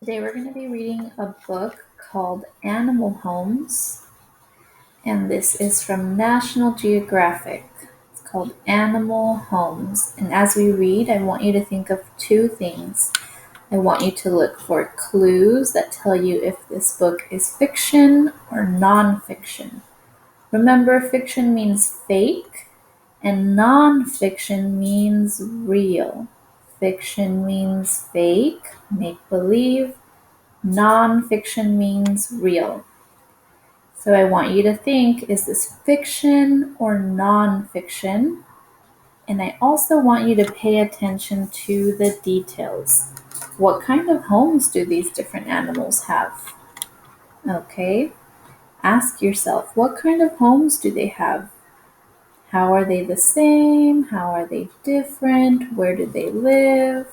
Today we're going to be reading a book called Animal Homes, and this is from National Geographic. It's called Animal Homes, and as we read, I want you to think of two things. I want you to look for clues that tell you if this book is fiction or nonfiction. Remember, fiction means fake, and nonfiction means real. Fiction means fake, make believe. Nonfiction means real. So I want you to think, is this fiction or nonfiction? And I also want you to pay attention to the details. What kind of homes do these different animals have? Okay, ask yourself, what kind of homes do they have? How are they the same? How are they different? Where do they live?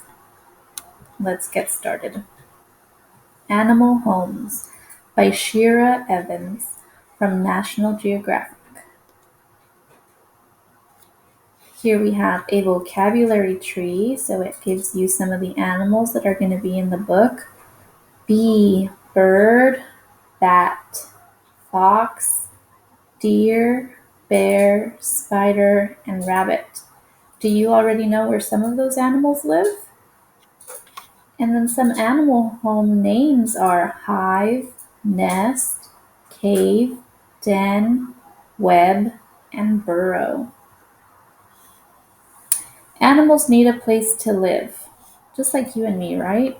Let's get started. Animal Homes by Shira Evans from National Geographic. Here we have a vocabulary tree, so it gives you some of the animals that are going to be in the book. Bee, bird, bat, fox, deer, bear, spider, and rabbit. Do you already know where some of those animals live? And then some animal home names are hive, nest, cave, den, web, and burrow. Animals need a place to live, just like you and me, right?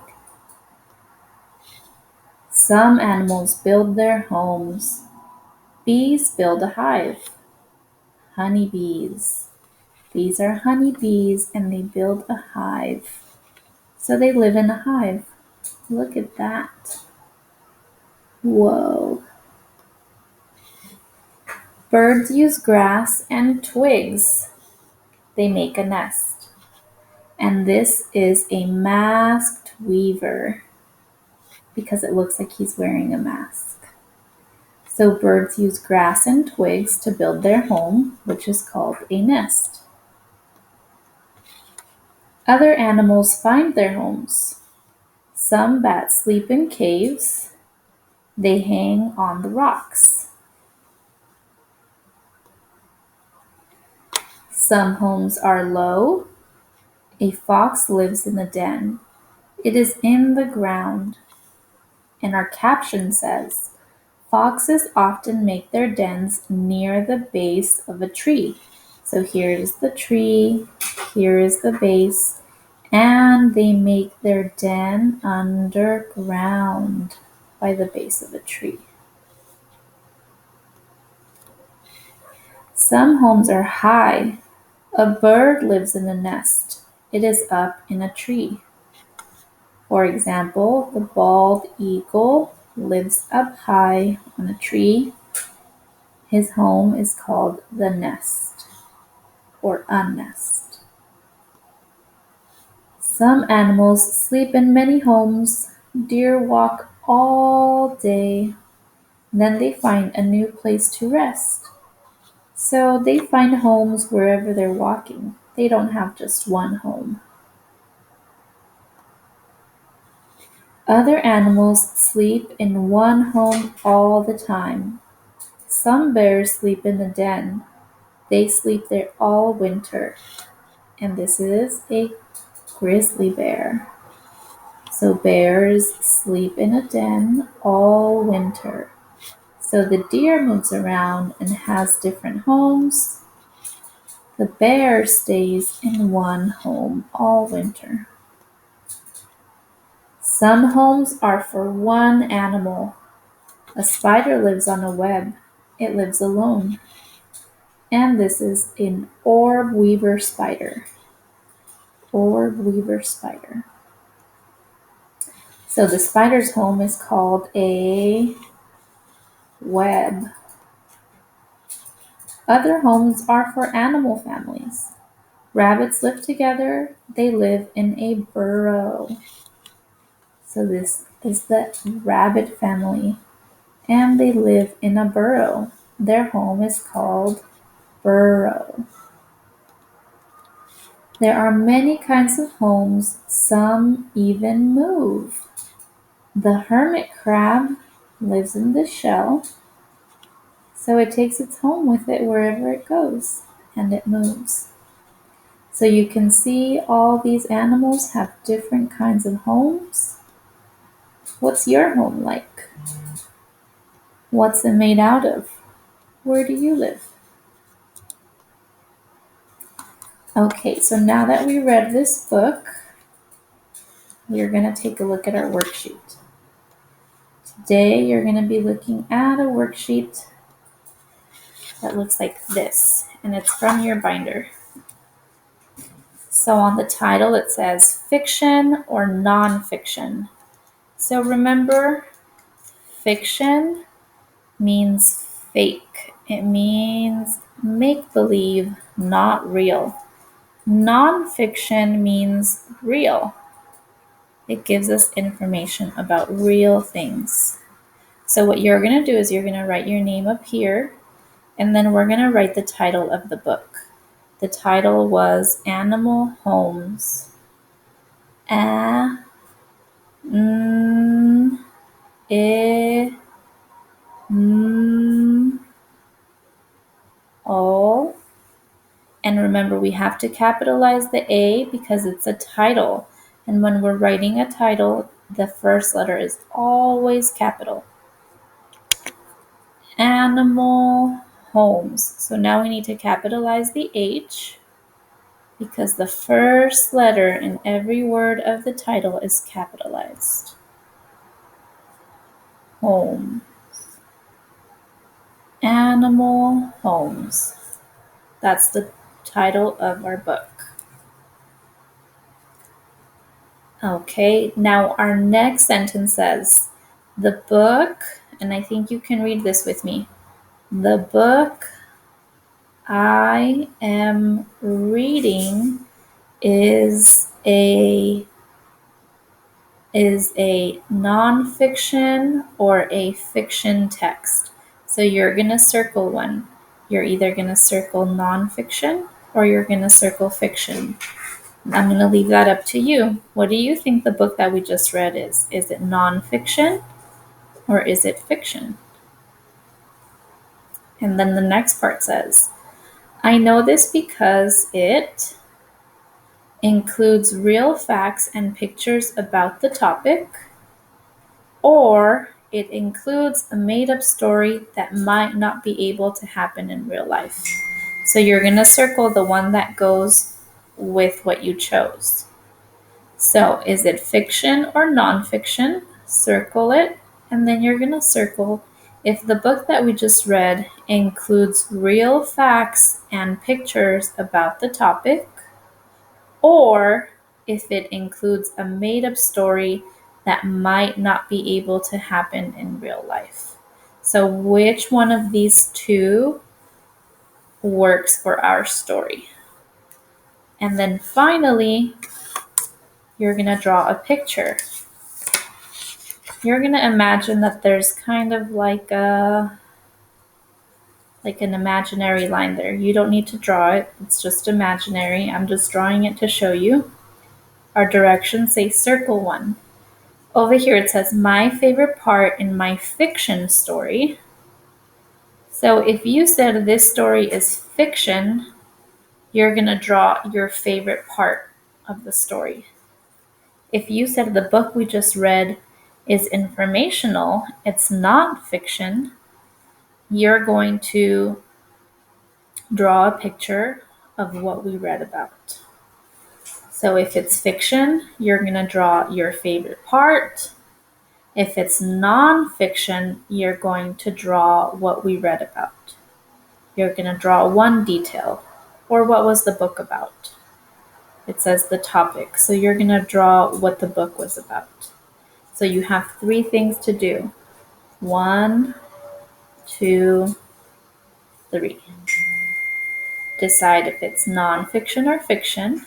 Some animals build their homes. Bees build a hive. Honeybees. These are honeybees and they build a hive. So they live in a hive. Look at that. Whoa. Birds use grass and twigs. They make a nest. And this is a masked weaver because it looks like he's wearing a mask. So birds use grass and twigs to build their home, which is called a nest. Other animals find their homes. Some bats sleep in caves. They hang on the rocks. Some homes are low. A fox lives in a den. It is in the ground. And our caption says, foxes often make their dens near the base of a tree. So here is the tree, here is the base, and they make their den underground by the base of a tree. Some homes are high. A bird lives in a nest. It is up in a tree. For example, the bald eagle lives up high on a tree. His home is called the nest or a nest. Some animals sleep in many homes. Deer walk all day. Then they find a new place to rest. So they find homes wherever they're walking. They don't have just one home. Other animals sleep in one home all the time. Some bears sleep in a den. They sleep there all winter. And this is a grizzly bear. So bears sleep in a den all winter. So the deer moves around and has different homes. The bear stays in one home all winter. Some homes are for one animal. A spider lives on a web. It lives alone. And this is an orb weaver spider. Orb weaver spider. So the spider's home is called a web. Other homes are for animal families. Rabbits live together. They live in a burrow. So this is the rabbit family. And they live in a burrow. Their home is called burrow. There are many kinds of homes. Some even move. The hermit crab lives in the shell, so it takes its home with it wherever it goes, and it moves. So you can see all these animals have different kinds of homes. What's your home like? What's it made out of? Where do you live? Okay, so now that we read this book, we're going to take a look at our worksheet. Today, you're going to be looking at a worksheet that looks like this, and it's from your binder. So on the title, it says fiction or nonfiction. So remember, fiction means fake. It means make-believe, not real. Nonfiction means real. It gives us information about real things. So what you're going to do is you're going to write your name up here, and then we're going to write the title of the book. The title was Animal Homes. All. And remember, we have to capitalize the A because it's a title. And when we're writing a title, the first letter is always capital. Animal homes. So now we need to capitalize the H because the first letter in every word of the title is capitalized. Home. Animal homes. That's the title of our book. Okay, now our next sentence says, the book, and I think you can read this with me. The book I am reading is a nonfiction or a fiction text. So you're going to circle one. You're either going to circle nonfiction or you're going to circle fiction. I'm going to leave that up to you. What do you think the book that we just read is? Is it nonfiction or is it fiction? And then the next part says, I know this because it includes real facts and pictures about the topic, or it includes a made-up story that might not be able to happen in real life. So you're going to circle the one that goes with what you chose. So is it fiction or nonfiction? Circle it, and then you're going to circle if the book that we just read includes real facts and pictures about the topic, or if it includes a made-up story that might not be able to happen in real life. So which one of these two works for our story? And then finally, you're going to draw a picture. You're going to imagine that there's kind of like an imaginary line there. You don't need to draw it. It's just imaginary. I'm just drawing it to show you. Our directions say circle one. Over here it says my favorite part in my fiction story. So if you said this story is fiction, you're going to draw your favorite part of the story. If you said the book we just read is informational, it's not fiction, you're going to draw a picture of what we read about. So if it's fiction, you're going to draw your favorite part. If it's nonfiction, you're going to draw what we read about. You're going to draw one detail, or what was the book about. It says the topic, so you're going to draw what the book was about. So you have 3 things to do. 1, 2, 3. Decide if it's nonfiction or fiction,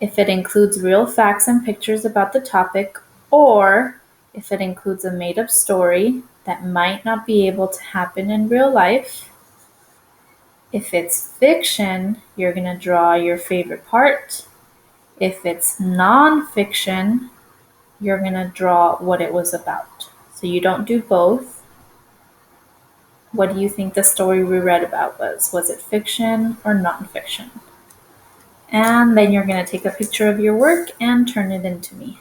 if it includes real facts and pictures about the topic, or if it includes a made-up story that might not be able to happen in real life. If it's fiction, you're going to draw your favorite part. If it's nonfiction, you're going to draw what it was about. So you don't do both. What do you think the story we read about was? Was it fiction or nonfiction? And then you're going to take a picture of your work and turn it into me.